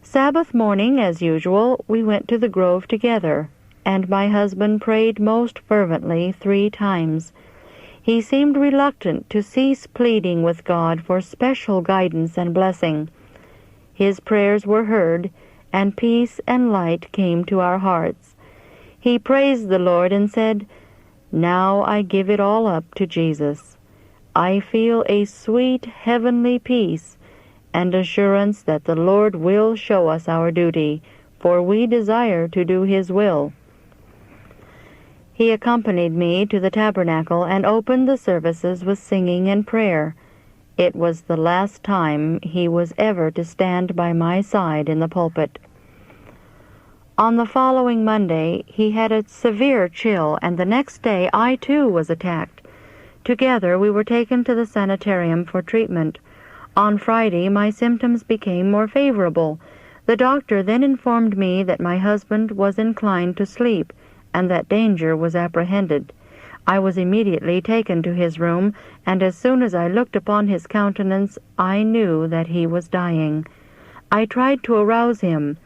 Sabbath morning, as usual, we went to the grove together, and my husband prayed most fervently 3 times. He seemed reluctant to cease pleading with God for special guidance and blessing. His prayers were heard, and peace and light came to our hearts. He praised the Lord and said, "Now I give it all up to Jesus. I feel a sweet heavenly peace and assurance that the Lord will show us our duty, for we desire to do His will." He accompanied me to the tabernacle and opened the services with singing and prayer. It was the last time he was ever to stand by my side in the pulpit. On the following Monday, he had a severe chill, and the next day I too was attacked. Together we were taken to the sanitarium for treatment. On Friday my symptoms became more favorable. The doctor then informed me that my husband was inclined to sleep, and that danger was apprehended. I was immediately taken to his room, and as soon as I looked upon his countenance, I knew that he was dying. I tried to arouse him.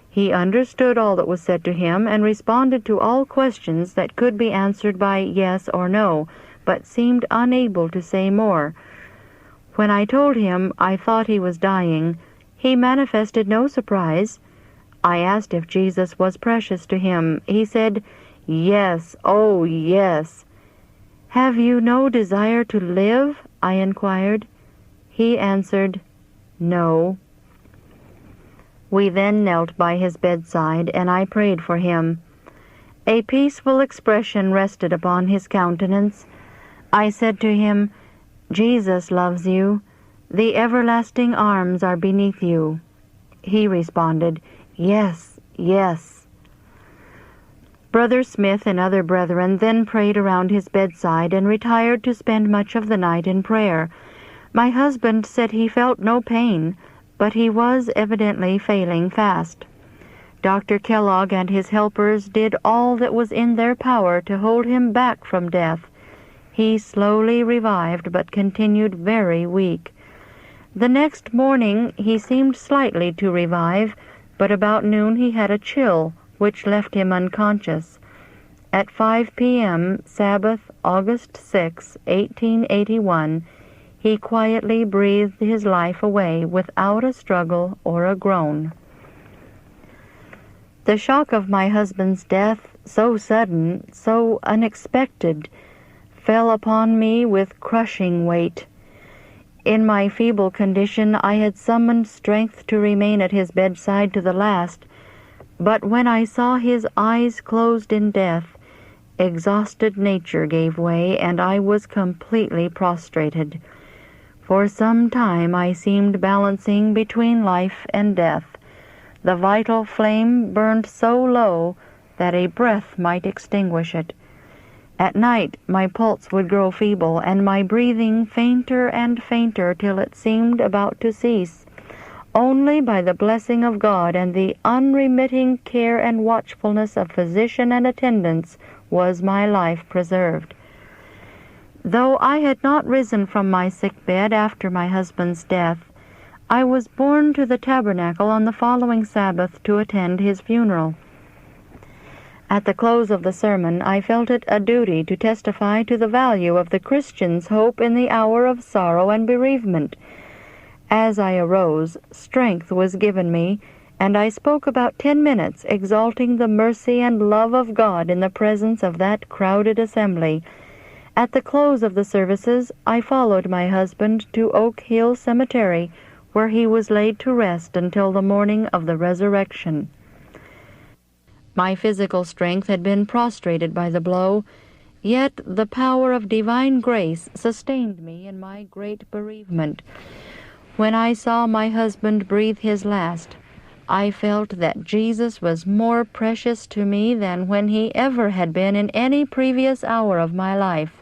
He understood all that was said to him, and responded to all questions that could be answered by yes or no, but seemed unable to say more. When I told him I thought he was dying, he manifested no surprise. I asked if Jesus was precious to him. He said, "Yes, oh yes." "Have you no desire to live?" I inquired. He answered, "No." We then knelt by his bedside, and I prayed for him. A peaceful expression rested upon his countenance. I said to him, "Jesus loves you. The everlasting arms are beneath you." He responded, "Yes, yes." Brother Smith and other brethren then prayed around his bedside and retired to spend much of the night in prayer. My husband said he felt no pain, but he was evidently failing fast. Dr. Kellogg and his helpers did all that was in their power to hold him back from death. He slowly revived, but continued very weak. The next morning he seemed slightly to revive, but about noon he had a chill, which left him unconscious. At 5 p.m., Sabbath, August 6, 1881, he quietly breathed his life away without a struggle or a groan. The shock of my husband's death, so sudden, so unexpected, fell upon me with crushing weight. In my feeble condition I had summoned strength to remain at his bedside to the last, but when I saw his eyes closed in death, exhausted nature gave way, and I was completely prostrated. For some time I seemed balancing between life and death. The vital flame burned so low that a breath might extinguish it. At night my pulse would grow feeble, and my breathing fainter and fainter till it seemed about to cease. Only by the blessing of God and the unremitting care and watchfulness of physician and attendants was my life preserved. Though I had not risen from my sick bed after my husband's death, I was borne to the tabernacle on the following Sabbath to attend his funeral. At the close of the sermon, I felt it a duty to testify to the value of the Christian's hope in the hour of sorrow and bereavement. As I arose, strength was given me, and I spoke about 10 minutes, exalting the mercy and love of God in the presence of that crowded assembly. At the close of the services, I followed my husband to Oak Hill Cemetery, where he was laid to rest until the morning of the resurrection. My physical strength had been prostrated by the blow, yet the power of divine grace sustained me in my great bereavement. When I saw my husband breathe his last, I felt that Jesus was more precious to me than when he ever had been in any previous hour of my life.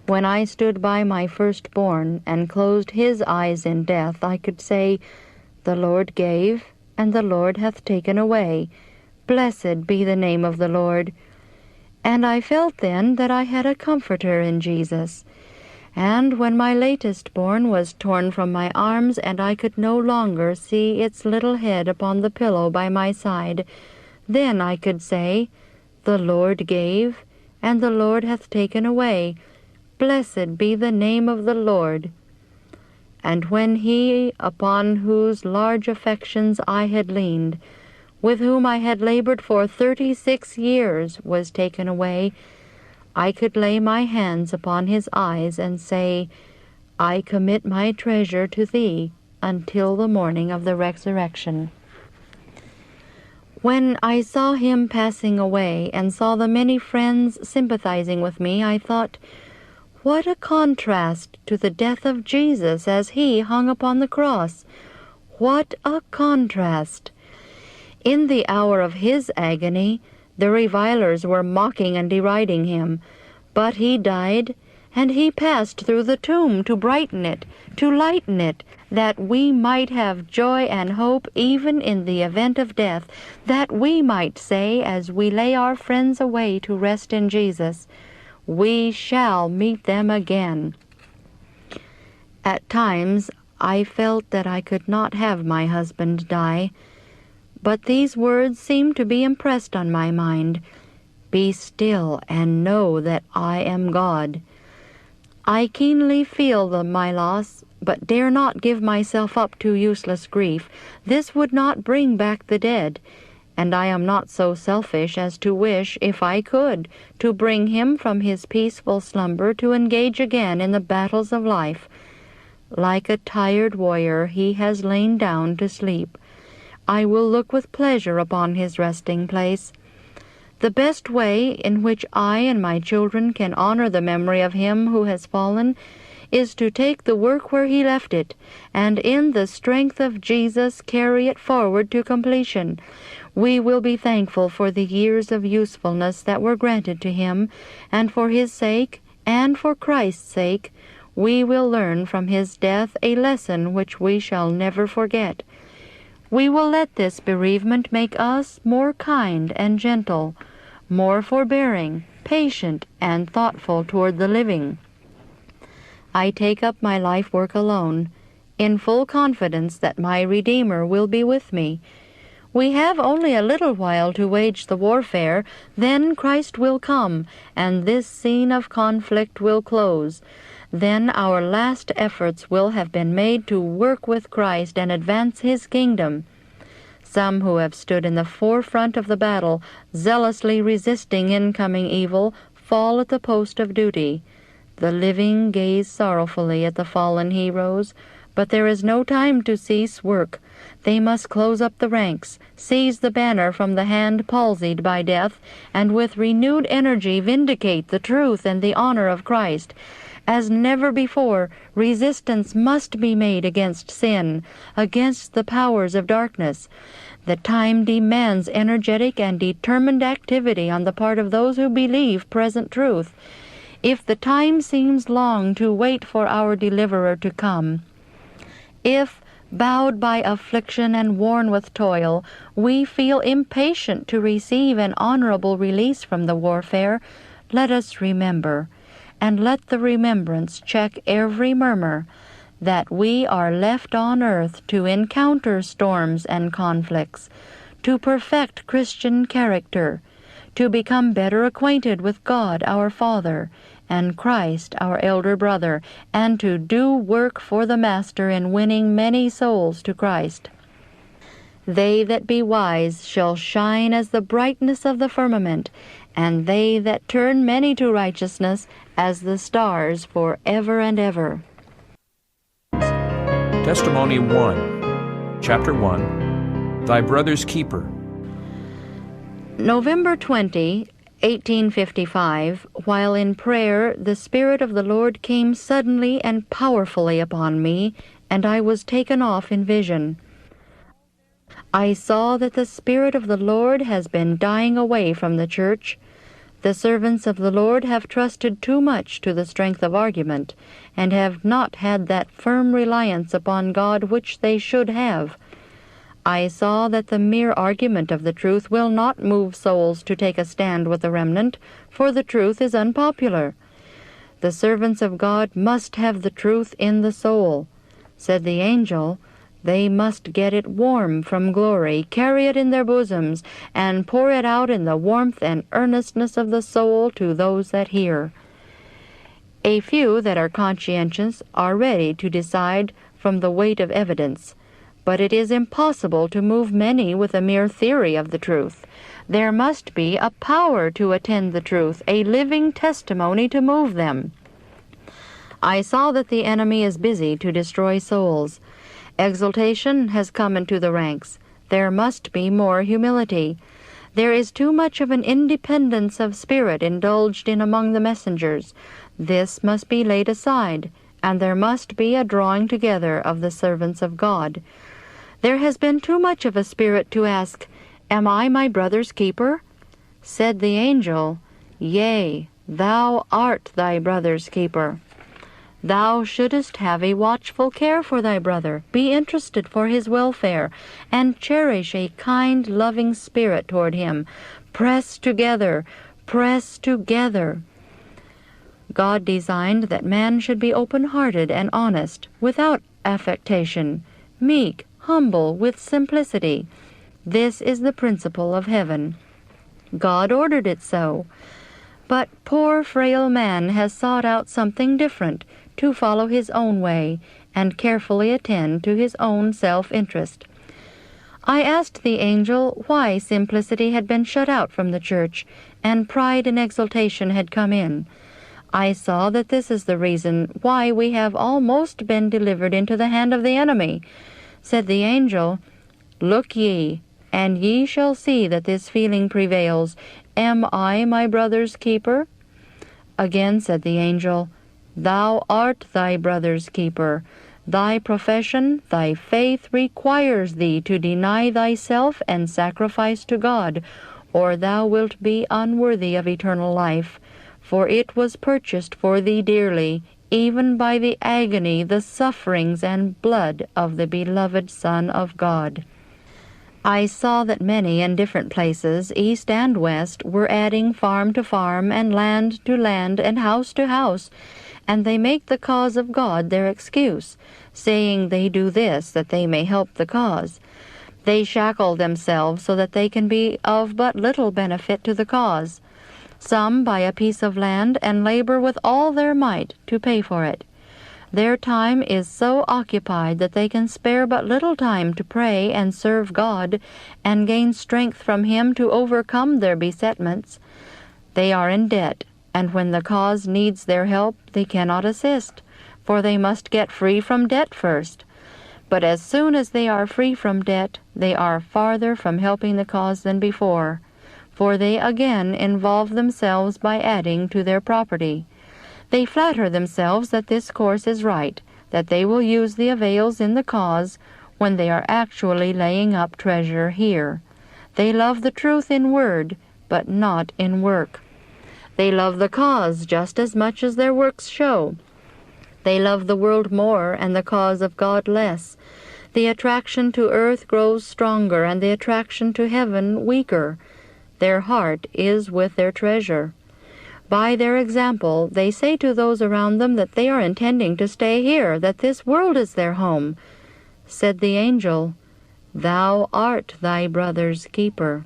When I stood by my firstborn and closed his eyes in death, I could say, "The Lord gave, and the Lord hath taken away. Blessed be the name of the Lord." And I felt then that I had a comforter in Jesus. And when my latest born was torn from my arms, and I could no longer see its little head upon the pillow by my side, then I could say, The Lord gave, and the Lord hath taken away. Blessed be the name of the Lord. And when he, upon whose large affections I had leaned, with whom I had labored for 36 years, was taken away, I could lay my hands upon his eyes and say, I commit my treasure to thee until the morning of the resurrection. When I saw him passing away and saw the many friends sympathizing with me, I thought, what a contrast to the death of Jesus as he hung upon the cross! What a contrast! In the hour of his agony, the revilers were mocking and deriding him, but he died, and he passed through the tomb to brighten it, to lighten it, that we might have joy and hope even in the event of death, that we might say, as we lay our friends away to rest in Jesus, we shall meet them again. At times I felt that I could not have my husband die, but these words seemed to be impressed on my mind. Be still and know that I am God. I keenly feel my loss, but dare not give myself up to useless grief. This would not bring back the dead, and I am not so selfish as to wish, if I could, to bring him from his peaceful slumber to engage again in the battles of life. Like a tired warrior, he has lain down to sleep. I will look with pleasure upon his resting place. The best way in which I and my children can honor the memory of him who has fallen is to take the work where he left it, and in the strength of Jesus carry it forward to completion. We will be thankful for the years of usefulness that were granted to him, and for his sake, and for Christ's sake, we will learn from his death a lesson which we shall never forget. We will let this bereavement make us more kind and gentle, more forbearing, patient, and thoughtful toward the living. I take up my life work alone, in full confidence that my Redeemer will be with me. We have only a little while to wage the warfare, then Christ will come, and this scene of conflict will close. Then our last efforts will have been made to work with Christ and advance his kingdom. Some who have stood in the forefront of the battle, zealously resisting incoming evil, fall at the post of duty. The living gaze sorrowfully at the fallen heroes, but there is no time to cease work. They must close up the ranks, seize the banner from the hand palsied by death, and with renewed energy vindicate the truth and the honor of Christ. As never before, resistance must be made against sin, against the powers of darkness. The time demands energetic and determined activity on the part of those who believe present truth. If the time seems long to wait for our deliverer to come, if, bowed by affliction and worn with toil, we feel impatient to receive an honorable release from the warfare, let us remember, and let the remembrance check every murmur, that we are left on earth to encounter storms and conflicts, to perfect Christian character, to become better acquainted with God our Father, and Christ our elder brother, and to do work for the Master in winning many souls to Christ. They that be wise shall shine as the brightness of the firmament, and they that turn many to righteousness as the stars for ever and ever. Testimony 1, Chapter 1, Thy Brother's Keeper. November 20, 1855, while in prayer, the Spirit of the Lord came suddenly and powerfully upon me, and I was taken off in vision. I saw that the Spirit of the Lord has been dying away from the church. The servants of the Lord have trusted too much to the strength of argument, and have not had that firm reliance upon God which they should have. I saw that the mere argument of the truth will not move souls to take a stand with the remnant, for the truth is unpopular. The servants of God must have the truth in the soul. Said the angel, they must get it warm from glory, carry it in their bosoms, and pour it out in the warmth and earnestness of the soul to those that hear. A few that are conscientious are ready to decide from the weight of evidence, but it is impossible to move many with a mere theory of the truth. There must be a power to attend the truth, a living testimony to move them. I saw that the enemy is busy to destroy souls. Exultation has come into the ranks. There must be more humility. There is too much of an independence of spirit indulged in among the messengers. This must be laid aside, and there must be a drawing together of the servants of God. There has been too much of a spirit to ask, Am I my brother's keeper? Said the angel, Yea, thou art thy brother's keeper. Thou shouldest have a watchful care for thy brother, be interested for his welfare, and cherish a kind, loving spirit toward him. Press together, press together. God designed that man should be open-hearted and honest, without affectation, meek, humble, with simplicity. This is the principle of heaven. God ordered it so. But poor frail man has sought out something different, to follow his own way, and carefully attend to his own self-interest. I asked the angel why simplicity had been shut out from the church, and pride and exultation had come in. I saw that this is the reason why we have almost been delivered into the hand of the enemy. Said the angel, Look ye, and ye shall see that this feeling prevails. Am I my brother's keeper? Again said the angel, Thou art thy brother's keeper. Thy profession, thy faith requires thee to deny thyself and sacrifice to God, or thou wilt be unworthy of eternal life. For it was purchased for thee dearly, even by the agony, the sufferings, and blood of the beloved Son of God. I saw that many in different places, east and west, were adding farm to farm, and land to land, and house to house, and they make the cause of God their excuse, saying they do this that they may help the cause. They shackle themselves so that they can be of but little benefit to the cause. Some buy a piece of land and labor with all their might to pay for it. Their time is so occupied that they can spare but little time to pray and serve God and gain strength from Him to overcome their besetments. They are in debt, and when the cause needs their help, they cannot assist, for they must get free from debt first. But as soon as they are free from debt, they are farther from helping the cause than before, for they again involve themselves by adding to their property. They flatter themselves that this course is right, that they will use the avails in the cause, when they are actually laying up treasure here. They love the truth in word, but not in work. They love the cause just as much as their works show. They love the world more and the cause of God less. The attraction to earth grows stronger and the attraction to heaven weaker. Their heart is with their treasure. By their example, they say to those around them that they are intending to stay here, that this world is their home. Said the angel, Thou art thy brother's keeper.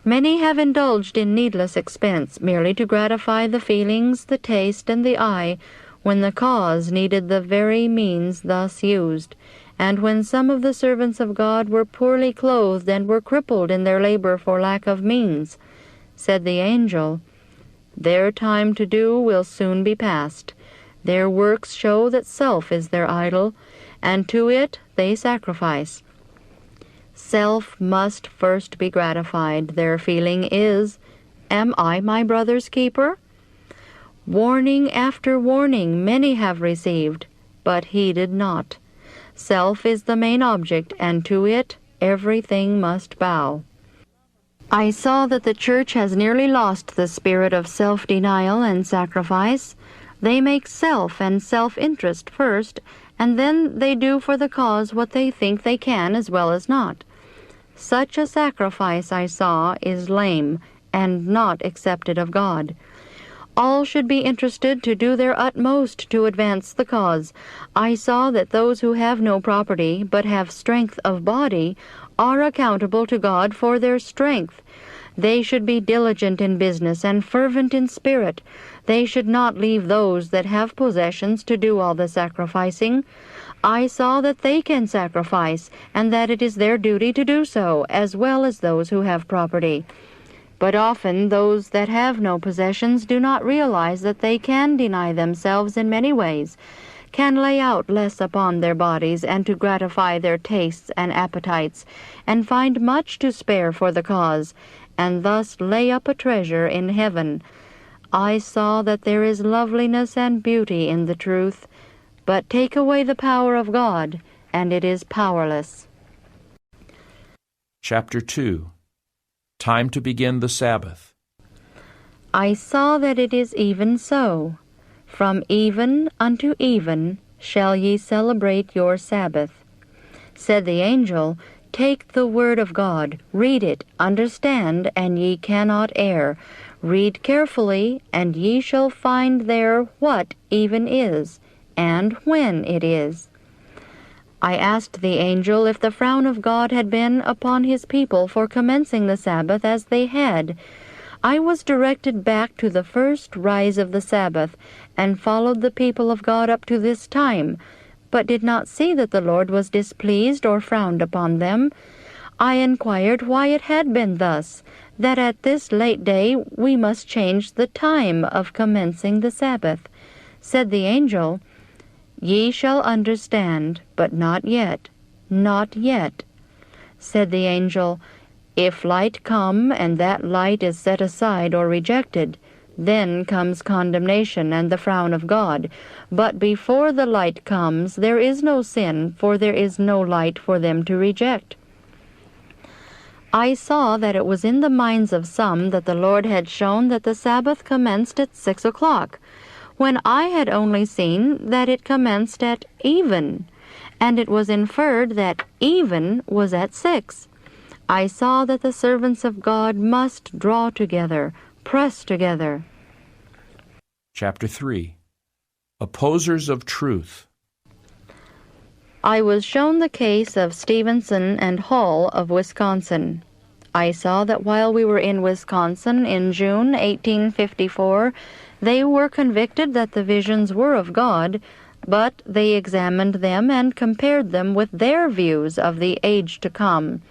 Many have indulged in needless expense, merely to gratify the feelings, the taste, and the eye, when the cause needed the very means thus used, and when some of the servants of God were poorly clothed and were crippled in their labor for lack of means. Said the angel, Their time to do will soon be past. Their works show that self is their idol, and to it they sacrifice. Self must first be gratified. Their feeling is, Am I my brother's keeper? Warning after warning many have received, but heeded not. Self is the main object, and to it everything must bow. I saw that the church has nearly lost the spirit of self-denial and sacrifice. They make self and self-interest first, and then they do for the cause what they think they can as well as not. Such a sacrifice, I saw, is lame and not accepted of God. All should be interested to do their utmost to advance the cause. I saw that those who have no property, but have strength of body, are accountable to God for their strength. They should be diligent in business and fervent in spirit. They should not leave those that have possessions to do all the sacrificing. I saw that they can sacrifice, and that it is their duty to do so, as well as those who have property. But often those that have no possessions do not realize that they can deny themselves in many ways, can lay out less upon their bodies and to gratify their tastes and appetites, and find much to spare for the cause, and thus lay up a treasure in heaven. I saw that there is loveliness and beauty in the truth, but take away the power of God, and it is powerless. Chapter 2. Time to begin the Sabbath. I saw that it is even so. From even unto even shall ye celebrate your Sabbath. Said the angel, Take the word of God, read it, understand, and ye cannot err. Read carefully, and ye shall find there what even is, and when it is. I asked the angel if the frown of God had been upon his people for commencing the Sabbath as they had. I was directed back to the first rise of the Sabbath, and followed the people of God up to this time, but did not see that the Lord was displeased or frowned upon them. I inquired why it had been thus, that at this late day we must change the time of commencing the Sabbath. Said the angel, Ye shall understand, but not yet, not yet. Said the angel, If light come, and that light is set aside or rejected, then comes condemnation and the frown of God. But before the light comes, there is no sin, for there is no light for them to reject. I saw that it was in the minds of some that the Lord had shown that the Sabbath commenced at 6 o'clock, when I had only seen that it commenced at even, and it was inferred that even was at 6. I saw that the servants of God must draw together, press together. Chapter 3. Opposers of Truth. I was shown the case of Stevenson and Hall of Wisconsin. I saw that while we were in Wisconsin in June 1854, they were convicted that the visions were of God, but they examined them and compared them with their views of the age to come.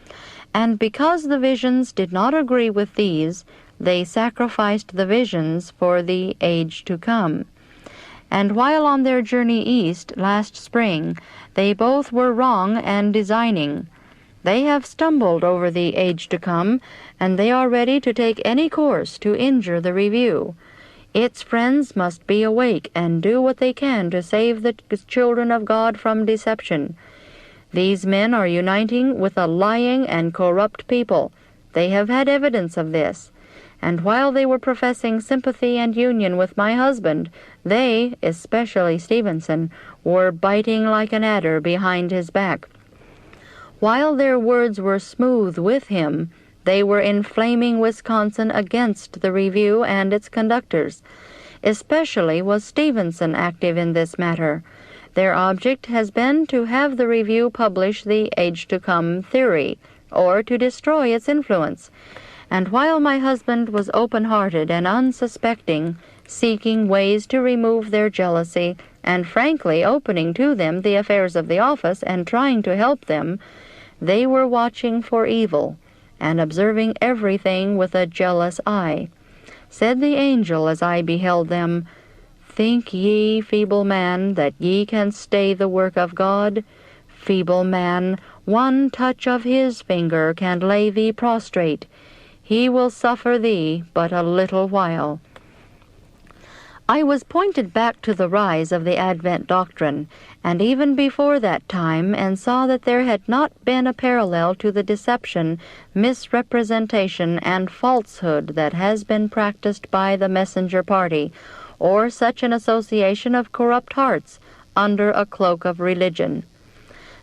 And because the visions did not agree with these, they sacrificed the visions for the age to come. And while on their journey east last spring, they both were wrong and designing. They have stumbled over the age to come, and they are ready to take any course to injure the review. Its friends must be awake and do what they can to save the children of God from deception. These men are uniting with a lying and corrupt people. They have had evidence of this. And while they were professing sympathy and union with my husband, they, especially Stevenson, were biting like an adder behind his back. While their words were smooth with him, they were inflaming Wisconsin against the review and its conductors. Especially was Stevenson active in this matter. Their object has been to have the review publish the age-to-come theory, or to destroy its influence. And while my husband was open-hearted and unsuspecting, seeking ways to remove their jealousy, and frankly opening to them the affairs of the office and trying to help them, they were watching for evil, and observing everything with a jealous eye. Said the angel as I beheld them, Think ye, feeble man, that ye can stay the work of God? Feeble man, one touch of his finger can lay thee prostrate. He will suffer thee but a little while. I was pointed back to the rise of the Advent doctrine, and even before that time, and saw that there had not been a parallel to the deception, misrepresentation, and falsehood that has been practiced by the messenger party, or such an association of corrupt hearts under a cloak of religion.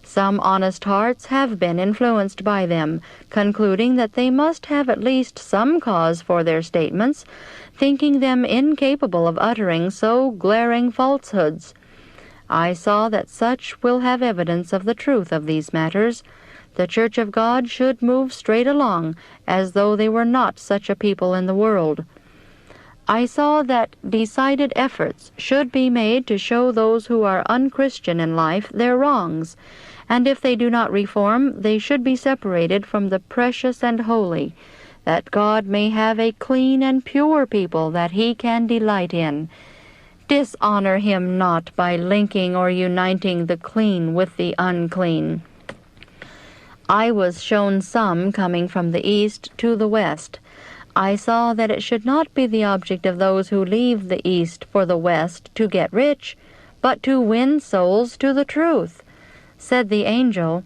Some honest hearts have been influenced by them, concluding that they must have at least some cause for their statements, thinking them incapable of uttering so glaring falsehoods. I saw that such will have evidence of the truth of these matters. The Church of God should move straight along, as though they were not such a people in the world. I saw that decided efforts should be made to show those who are unchristian in life their wrongs, and if they do not reform, they should be separated from the precious and holy, that God may have a clean and pure people that He can delight in. Dishonor Him not by linking or uniting the clean with the unclean. I was shown some coming from the east to the west. I saw that it should not be the object of those who leave the east for the west to get rich, but to win souls to the truth. Said the angel,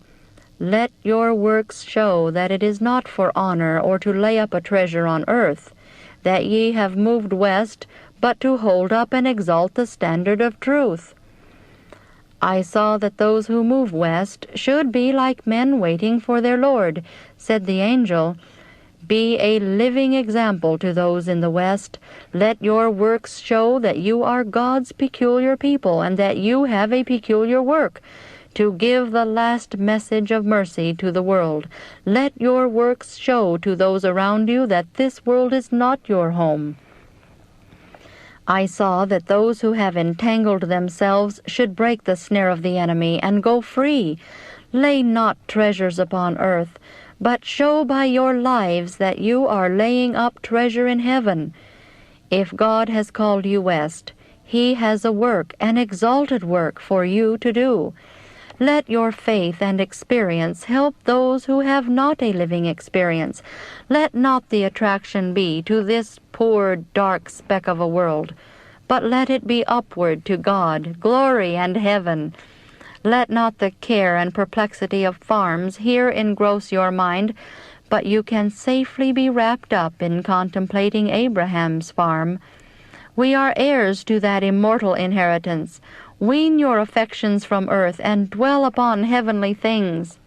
"Let your works show that it is not for honor or to lay up a treasure on earth, that ye have moved west, but to hold up and exalt the standard of truth." I saw that those who move west should be like men waiting for their Lord. Said the angel, "Be a living example to those in the west. Let your works show that you are God's peculiar people, and that you have a peculiar work, to give the last message of mercy to the world. Let your works show to those around you that this world is not your home." I saw that those who have entangled themselves should break the snare of the enemy and go free. Lay not treasures upon earth, but show by your lives that you are laying up treasure in heaven. If God has called you west, He has a work, an exalted work, for you to do. Let your faith and experience help those who have not a living experience. Let not the attraction be to this poor, dark speck of a world, but let it be upward to God, glory, and heaven. Let not the care and perplexity of farms here engross your mind, but you can safely be wrapped up in contemplating Abraham's farm. We are heirs to that immortal inheritance. Wean your affections from earth and dwell upon heavenly things.